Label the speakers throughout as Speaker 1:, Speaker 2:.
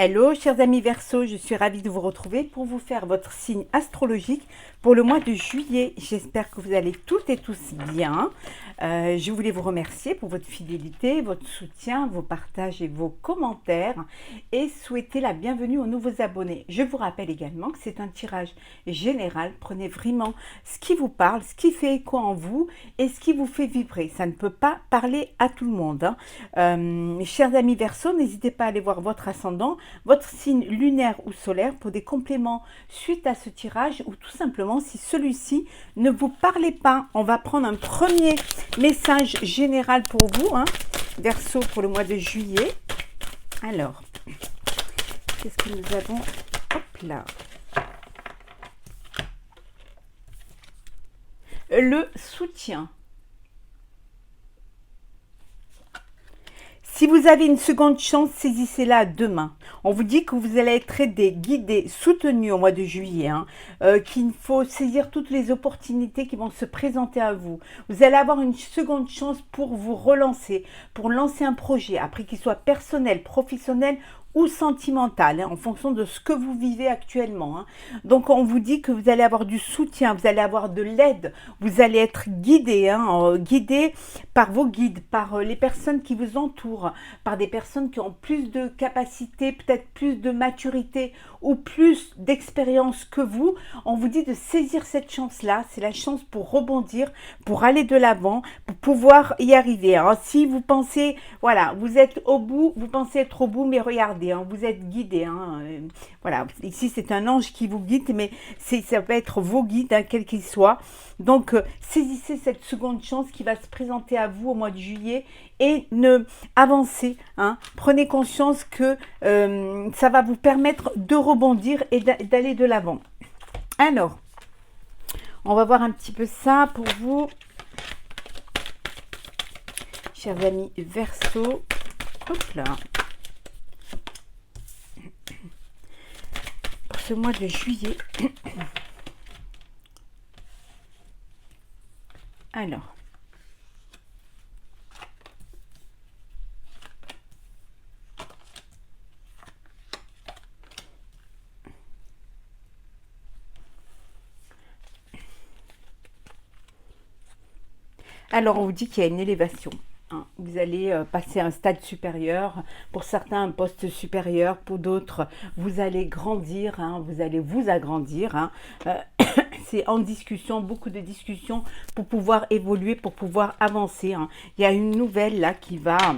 Speaker 1: Hello, chers amis Verseau, je suis ravie de vous retrouver pour vous faire votre signe astrologique pour le mois de juillet. J'espère que vous allez toutes et tous bien. Je voulais vous remercier pour votre fidélité, votre soutien, vos partages et vos commentaires et souhaiter la bienvenue aux nouveaux abonnés. Je vous rappelle également que c'est un tirage général. Prenez vraiment ce qui vous parle, ce qui fait écho en vous et ce qui vous fait vibrer. Ça ne peut pas parler à tout le monde. Chers amis Verseau, n'hésitez pas à aller voir votre ascendant, votre signe lunaire ou solaire pour des compléments suite à ce tirage ou tout simplement si celui-ci ne vous parlait pas. On va prendre un premier message général pour vous, Verseau, pour le mois de juillet. Alors, qu'est-ce que nous avons? Hop là. Le soutien. Si vous avez une seconde chance, saisissez-la demain. On vous dit que vous allez être aidé, guidé, soutenu au mois de juillet, qu'il faut saisir toutes les opportunités qui vont se présenter à vous. Vous allez avoir une seconde chance pour vous relancer, pour lancer un projet, après qu'il soit personnel, professionnel ou sentimental, en fonction de ce que vous vivez actuellement. Donc, on vous dit que vous allez avoir du soutien, vous allez avoir de l'aide, vous allez être guidé, guidé par vos guides, par les personnes qui vous entourent, par des personnes qui ont plus de capacité, peut-être plus de maturité ou plus d'expérience que vous. On vous dit de saisir cette chance-là, c'est la chance pour rebondir, pour aller de l'avant, pour pouvoir y arriver. Si vous pensez, voilà, vous êtes au bout, vous pensez être au bout, mais regardez, vous êtes guidé. Voilà, ici c'est un ange qui vous guide, mais ça peut être vos guides, quels qu'ils soient. Donc, saisissez cette seconde chance qui va se présenter à vous au mois de juillet et avancez. Prenez conscience que ça va vous permettre de rebondir et d'aller de l'avant. Alors, on va voir un petit peu ça pour vous, chers amis Verseau. Hop là. Pour ce mois de juillet. Alors. Alors, on vous dit qu'il y a une élévation. Vous allez passer à un stade supérieur, pour certains un poste supérieur, pour d'autres vous allez grandir, vous allez vous agrandir. C'est en discussion, beaucoup de discussions pour pouvoir évoluer, pour pouvoir avancer. Il y a une nouvelle là qui va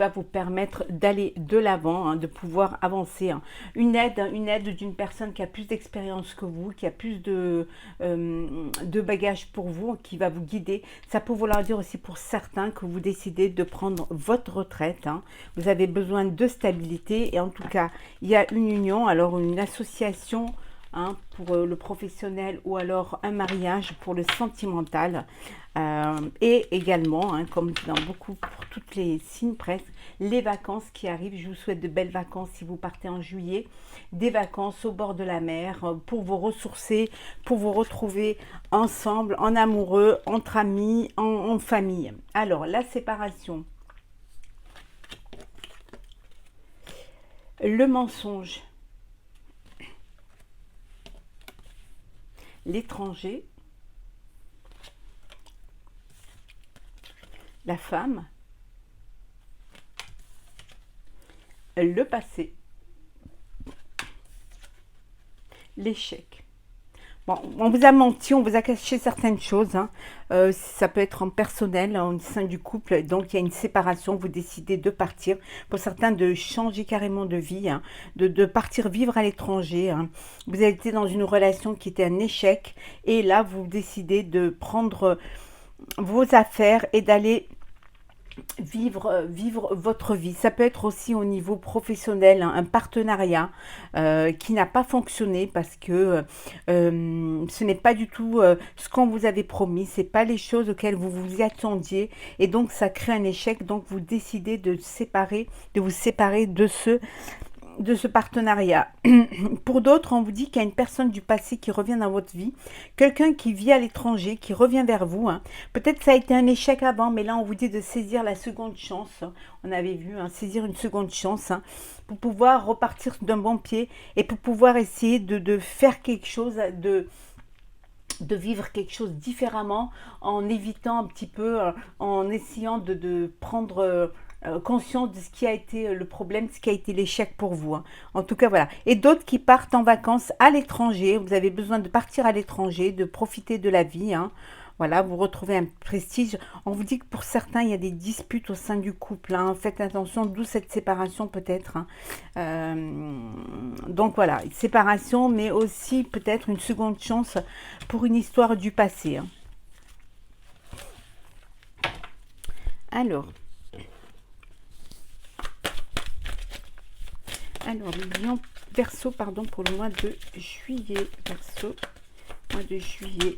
Speaker 1: vous permettre d'aller de l'avant, de pouvoir avancer. Une aide d'une personne qui a plus d'expérience que vous, qui a plus de bagages pour vous, qui va vous guider. Ça peut vouloir dire aussi pour certains que vous décidez de prendre votre retraite. Vous avez besoin de stabilité et en tout cas, il y a une union, alors une association pour le professionnel ou alors un mariage pour le sentimental. Et également, comme dans beaucoup, pour toutes les signes presque, les vacances qui arrivent. Je vous souhaite de belles vacances si vous partez en juillet. Des vacances au bord de la mer pour vous ressourcer, pour vous retrouver ensemble, en amoureux, entre amis, en famille. Alors, la séparation. Le mensonge. L'étranger, la femme, le passé, l'échec. Bon, on vous a menti, on vous a caché certaines choses. Ça peut être en personnel, au sein du couple. Donc, il y a une séparation. Vous décidez de partir. Pour certains, de changer carrément de vie, de partir vivre à l'étranger. Vous avez été dans une relation qui était un échec. Et là, vous décidez de prendre vos affaires et d'aller vivre votre vie. Ça peut être aussi au niveau professionnel, un partenariat qui n'a pas fonctionné parce que ce n'est pas du tout ce qu'on vous avait promis, c'est pas les choses auxquelles vous vous y attendiez et donc ça crée un échec. Donc vous décidez de vous séparer de de ce partenariat. Pour d'autres, on vous dit qu'il y a une personne du passé qui revient dans votre vie, quelqu'un qui vit à l'étranger, qui revient vers vous. Hein. Peut-être que ça a été un échec avant, mais là, on vous dit de saisir la seconde chance. On avait vu, hein, saisir une seconde chance hein, pour pouvoir repartir d'un bon pied et pour pouvoir essayer de faire quelque chose, de vivre quelque chose différemment en évitant un petit peu, en essayant de prendre conscience de ce qui a été le problème, ce qui a été l'échec pour vous. Hein. En tout cas, voilà. Et d'autres qui partent en vacances à l'étranger. Vous avez besoin de partir à l'étranger, de profiter de la vie. Hein. Voilà, vous retrouvez un prestige. On vous dit que pour certains, il y a des disputes au sein du couple. Hein. Faites attention, d'où cette séparation peut-être. Hein. Donc voilà, une séparation, mais aussi peut-être une seconde chance pour une histoire du passé. Hein. Alors, le lion Verseau, pardon, pour le mois de juillet. Verseau, mois de juillet.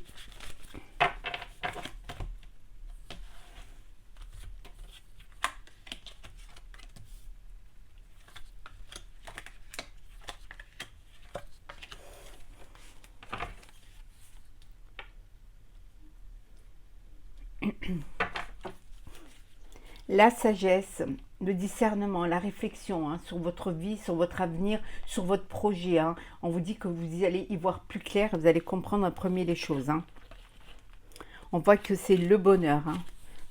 Speaker 1: La sagesse, le discernement, la réflexion hein, sur votre vie, sur votre avenir, sur votre projet. Hein. On vous dit que vous allez y voir plus clair, vous allez comprendre en premier les choses. Hein. On voit que c'est le bonheur. Hein.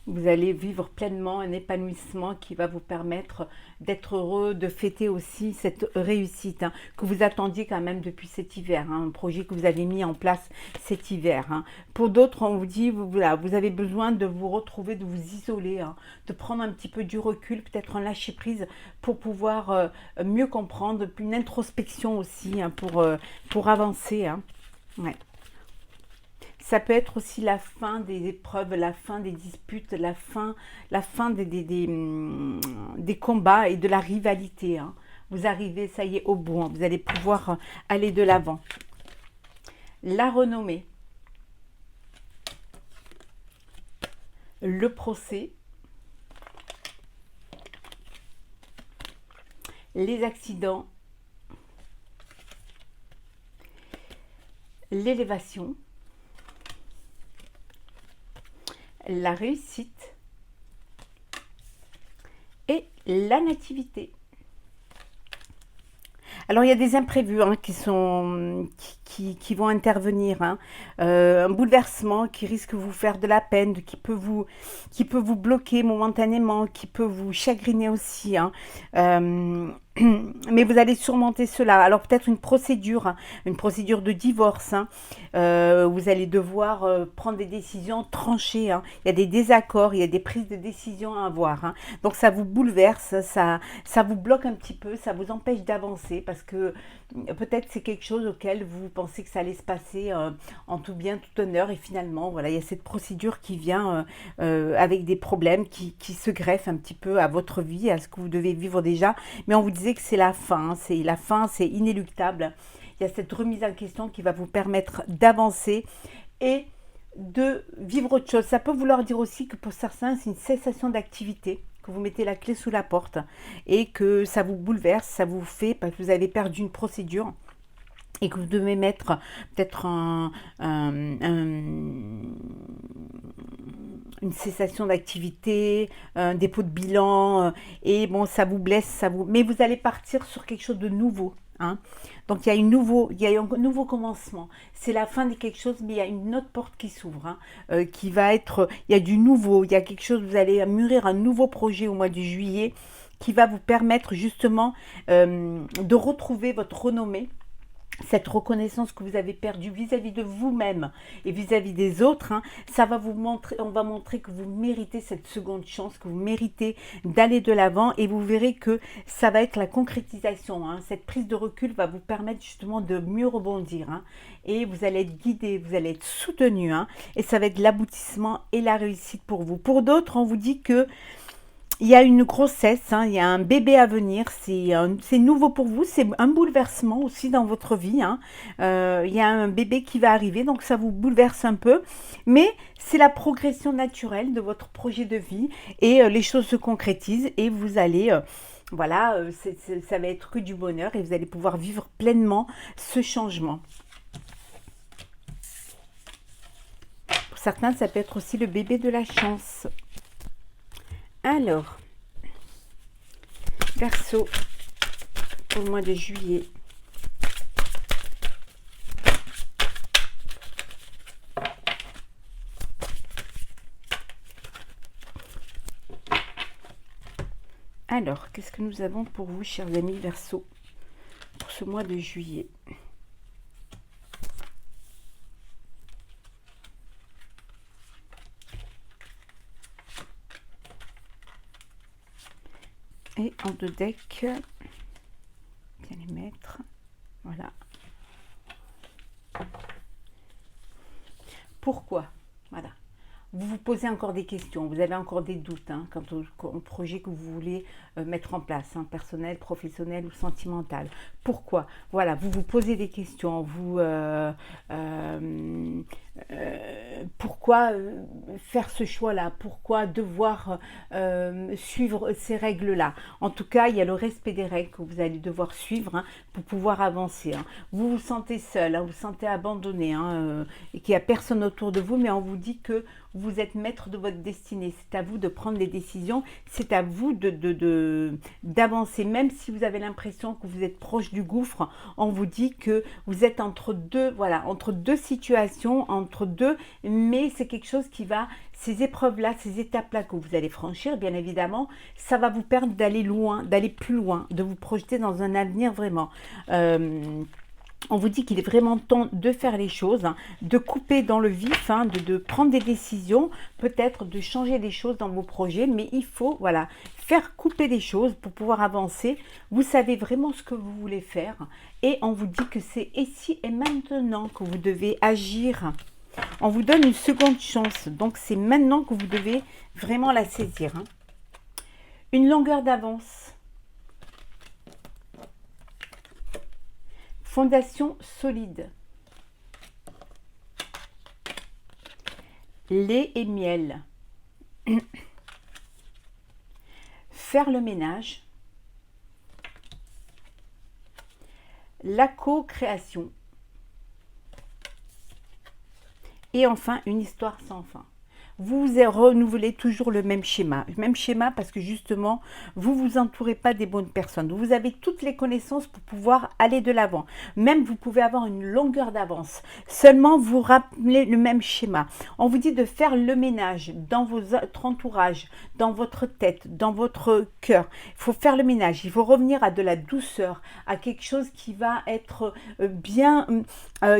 Speaker 1: Vous allez vivre pleinement un épanouissement qui va vous permettre d'être heureux, de fêter aussi cette réussite hein, que vous attendiez quand même depuis cet hiver, hein, un projet que vous avez mis en place cet hiver. Hein. Pour d'autres, on vous dit, voilà, vous avez besoin de vous retrouver, de vous isoler, hein, de prendre un petit peu du recul, peut-être un lâcher-prise pour pouvoir mieux comprendre, une introspection aussi hein, pour avancer. Hein. Ouais. Ça peut être aussi la fin des épreuves, la fin des disputes, la fin des combats et de la rivalité. Hein. Vous arrivez, ça y est, au bout. Hein. Vous allez pouvoir aller de l'avant. La renommée. Le procès. Les accidents. L'élévation. La réussite et la nativité. Alors, il y a des imprévus hein, qui vont intervenir. Hein. Un bouleversement qui risque de vous faire de la peine, qui peut vous bloquer momentanément, qui peut vous chagriner aussi. Hein. Mais vous allez surmonter cela. Alors peut-être une procédure de divorce. Hein. Vous allez devoir prendre des décisions tranchées. Hein. Il y a des désaccords, il y a des prises de décision à avoir. Hein. Donc ça vous bouleverse, ça vous bloque un petit peu, ça vous empêche d'avancer parce que peut-être c'est quelque chose auquel vous pensez que ça allait se passer en tout bien, tout honneur et finalement voilà, il y a cette procédure qui vient avec des problèmes qui se greffent un petit peu à votre vie, à ce que vous devez vivre déjà. Mais on vous disait que c'est la fin, hein, c'est inéluctable. Il y a cette remise en question qui va vous permettre d'avancer et de vivre autre chose. Ça peut vouloir dire aussi que pour certains, c'est une cessation d'activité, que vous mettez la clé sous la porte et que ça vous bouleverse, ça vous fait, parce que vous avez perdu une procédure et que vous devez mettre peut-être une cessation d'activité, un dépôt de bilan, et bon, ça vous blesse, mais vous allez partir sur quelque chose de nouveau. Hein. Donc il y a un nouveau commencement. C'est la fin de quelque chose, mais il y a une autre porte qui s'ouvre, hein, qui va être, il y a du nouveau, il y a quelque chose, vous allez mûrir un nouveau projet au mois de juillet qui va vous permettre justement de retrouver votre renommée, cette reconnaissance que vous avez perdue vis-à-vis de vous-même et vis-à-vis des autres, hein, ça va vous montrer, on va montrer que vous méritez cette seconde chance, que vous méritez d'aller de l'avant et vous verrez que ça va être la concrétisation. Hein, cette prise de recul va vous permettre justement de mieux rebondir hein, et vous allez être guidé, vous allez être soutenu hein, et ça va être l'aboutissement et la réussite pour vous. Pour d'autres, on vous dit que il y a une grossesse, hein, il y a un bébé à venir, c'est nouveau pour vous, c'est un bouleversement aussi dans votre vie. Hein. Il y a un bébé qui va arriver, donc ça vous bouleverse un peu, mais c'est la progression naturelle de votre projet de vie et les choses se concrétisent et vous allez Voilà, ça va être que du bonheur et vous allez pouvoir vivre pleinement ce changement. Pour certains, ça peut être aussi le bébé de la chance. Alors, Verseau, pour le mois de juillet. Alors, qu'est-ce que nous avons pour vous, chers amis Verseau, pour ce mois de juillet? Et en deux decks, bien les mettre, voilà. Pourquoi? Voilà. Vous vous posez encore des questions, vous avez encore des doutes quant au projet que vous voulez mettre en place, personnel, professionnel ou sentimental. Pourquoi? Voilà, vous vous posez des questions, pourquoi faire ce choix-là? Pourquoi devoir suivre ces règles-là? En tout cas, il y a le respect des règles que vous allez devoir suivre pour pouvoir avancer. Vous vous sentez seul, vous vous sentez abandonné, et qu'il n'y a personne autour de vous, mais on vous dit que vous êtes maître de votre destinée. C'est à vous de prendre les décisions, c'est à vous d'avancer. Même si vous avez l'impression que vous êtes proche du gouffre, on vous dit que vous êtes entre deux, voilà, entre deux situations, entre deux, mais c'est quelque chose qui va, ces épreuves-là, ces étapes-là que vous allez franchir, bien évidemment, ça va vous permettre d'aller loin, d'aller plus loin, de vous projeter dans un avenir vraiment. On vous dit qu'il est vraiment temps de faire les choses, de couper dans le vif, de prendre des décisions, peut-être de changer des choses dans vos projets, mais il faut, voilà, faire couper des choses pour pouvoir avancer. Vous savez vraiment ce que vous voulez faire et on vous dit que c'est ici et maintenant que vous devez agir. On vous donne une seconde chance, donc c'est maintenant que vous devez vraiment la saisir. Une longueur d'avance. Fondation solide. Lait et miel. Faire le ménage. La co-création. Et enfin, une histoire sans fin. Vous renouvelez toujours le même schéma parce que justement, vous vous entourez pas des bonnes personnes. Vous avez toutes les connaissances pour pouvoir aller de l'avant. Même vous pouvez avoir une longueur d'avance. Seulement, vous rappelez le même schéma. On vous dit de faire le ménage dans votre entourage, dans votre tête, dans votre cœur. Il faut faire le ménage. Il faut revenir à de la douceur, à quelque chose qui va être bien,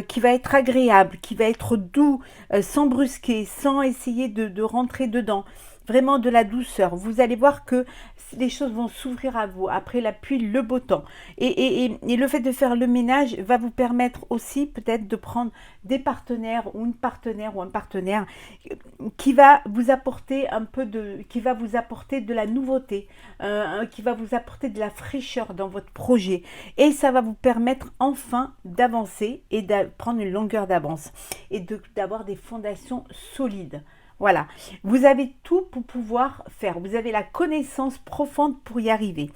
Speaker 1: qui va être agréable, qui va être doux, sans brusquer, sans essayer de rentrer dedans, vraiment de la douceur. Vous allez voir que les choses vont s'ouvrir à vous après la pluie, le beau temps. Et le fait de faire le ménage va vous permettre aussi peut-être de prendre des partenaires ou une partenaire ou un partenaire qui va vous apporter qui va vous apporter de la nouveauté, qui va vous apporter de la fraîcheur dans votre projet. Et ça va vous permettre enfin d'avancer et de prendre une longueur d'avance et d'avoir des fondations solides. Voilà, vous avez tout pour pouvoir faire. Vous avez la connaissance profonde pour y arriver.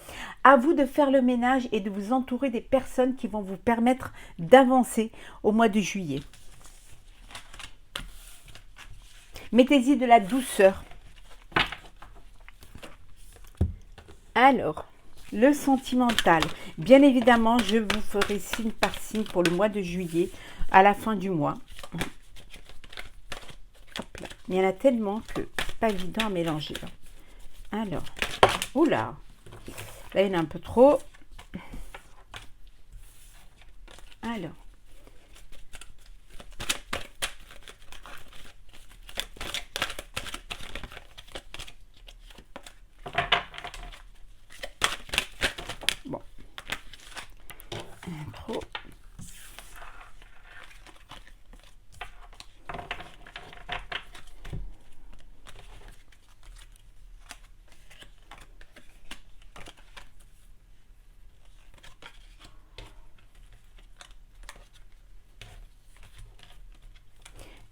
Speaker 1: À vous de faire le ménage et de vous entourer des personnes qui vont vous permettre d'avancer au mois de juillet. Mettez-y de la douceur. Alors, le sentimental. Bien évidemment, je vous ferai signe par signe pour le mois de juillet à la fin du mois. Hop là. Il y en a tellement que c'est pas évident à mélanger. Alors, oula, là il y en a un peu trop. Alors, bon, un trop.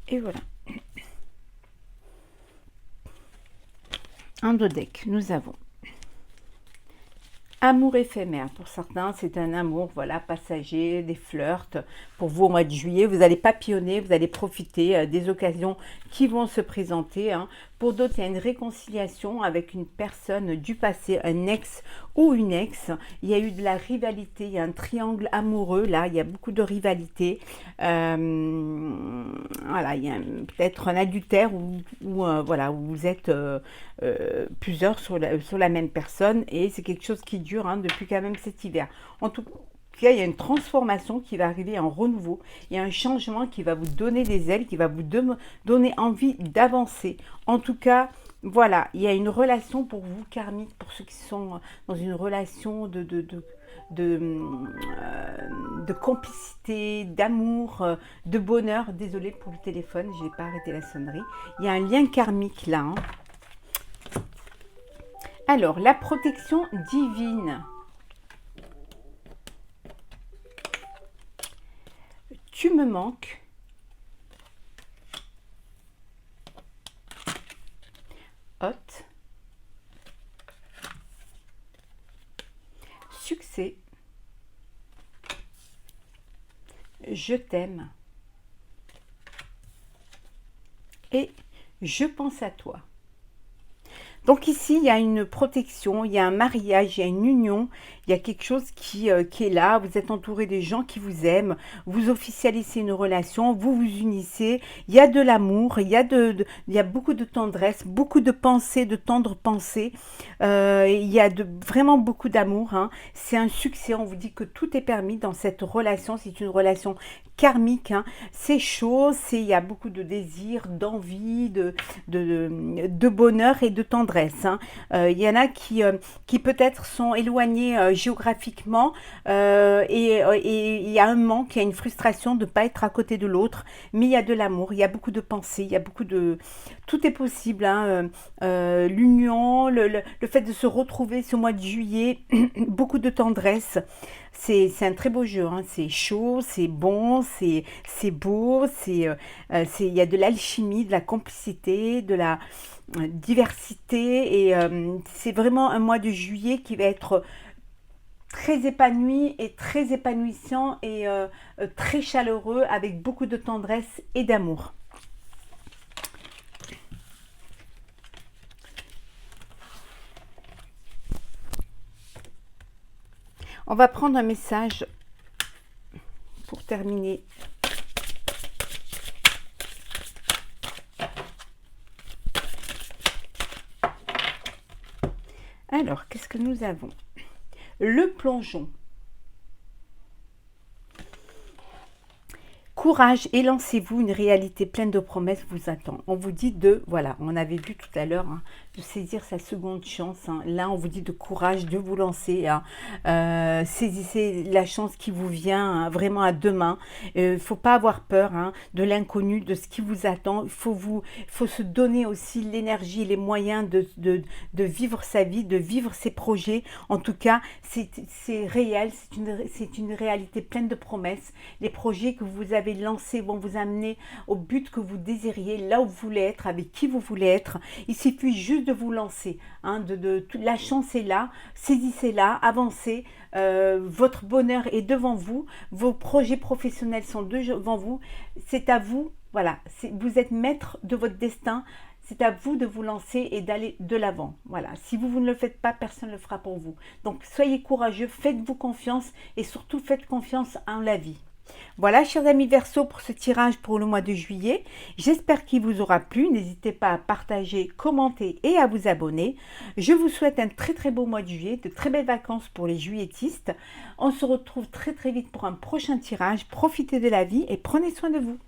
Speaker 1: Et voilà. En deux decks, nous avons Amour éphémère, pour certains, c'est un amour, voilà, passager, des flirts. Pour vous, au mois de juillet, vous allez papillonner, vous allez profiter des occasions qui vont se présenter, hein. Pour d'autres, il y a une réconciliation avec une personne du passé, un ex ou une ex. Il y a eu de la rivalité, il y a un triangle amoureux, là, il y a beaucoup de rivalité. Voilà, il y a peut-être un adultère voilà, où vous êtes plusieurs sur la même personne et c'est quelque chose qui dure, hein, depuis quand même cet hiver. En tout cas, il y a une transformation qui va arriver, un renouveau, il y a un changement qui va vous donner des ailes, qui va vous donner envie d'avancer. En tout cas, voilà, il y a une relation pour vous karmique, pour ceux qui sont dans une relation de complicité, d'amour, de bonheur. Désolée pour le téléphone, je n'ai pas arrêté la sonnerie. Il y a un lien karmique là, hein. Alors, la protection divine. Tu me manques. Hôte. Succès. Je t'aime. Et je pense à toi. Donc ici, il y a une protection, il y a un mariage, il y a une union, il y a quelque chose qui est là. Vous êtes entouré des gens qui vous aiment, vous officialisez une relation, vous vous unissez. Il y a de l'amour, il y a beaucoup de tendresse, beaucoup de pensées, de tendres pensées. Il y a vraiment beaucoup d'amour, hein. C'est un succès, on vous dit que tout est permis dans cette relation. C'est une relation karmique, hein. C'est chaud, il y a beaucoup de désir, d'envie, de bonheur et de tendresse, hein. Il y en a qui peut-être sont éloignés géographiquement et il y a un manque, il y a une frustration de ne pas être à côté de l'autre, mais il y a de l'amour, il y a beaucoup de pensées, il y a beaucoup de... Tout est possible, hein. L'union, le fait de se retrouver ce mois de juillet, beaucoup de tendresse. C'est un très beau jeu, hein. C'est chaud, c'est bon, c'est beau, il y a de l'alchimie, de la complicité, de la diversité et c'est vraiment un mois de juillet qui va être très épanoui et très épanouissant et très chaleureux avec beaucoup de tendresse et d'amour. On va prendre un message pour terminer. Alors, qu'est-ce que nous avons? Le plongeon. Courage et lancez-vous, une réalité pleine de promesses vous attend. On vous dit voilà, on avait vu tout à l'heure, hein, de saisir sa seconde chance, hein. Là, on vous dit de courage, de vous lancer, hein. Saisissez la chance qui vous vient, hein, vraiment à deux mains. Il ne faut pas avoir peur, hein, de l'inconnu, de ce qui vous attend. Il faut se donner aussi l'énergie et les moyens de vivre sa vie, de vivre ses projets. En tout cas, c'est réel, c'est une réalité pleine de promesses. Les projets que vous avez lancés vont vous amener au but que vous désiriez, là où vous voulez être, avec qui vous voulez être. Il suffit juste de vous lancer, hein, la chance est là, saisissez-la, avancez. Votre bonheur est devant vous, vos projets professionnels sont devant vous, c'est à vous, voilà, vous êtes maître de votre destin. C'est à vous de vous lancer et d'aller de l'avant. Voilà. Si vous ne le faites pas, personne ne le fera pour vous. Donc, soyez courageux, faites-vous confiance et surtout faites confiance en la vie. Voilà, chers amis Verseau, pour ce tirage pour le mois de juillet. J'espère qu'il vous aura plu. N'hésitez pas à partager, commenter et à vous abonner. Je vous souhaite un très très beau mois de juillet, de très belles vacances pour les juilletistes. On se retrouve très très vite pour un prochain tirage. Profitez de la vie et prenez soin de vous.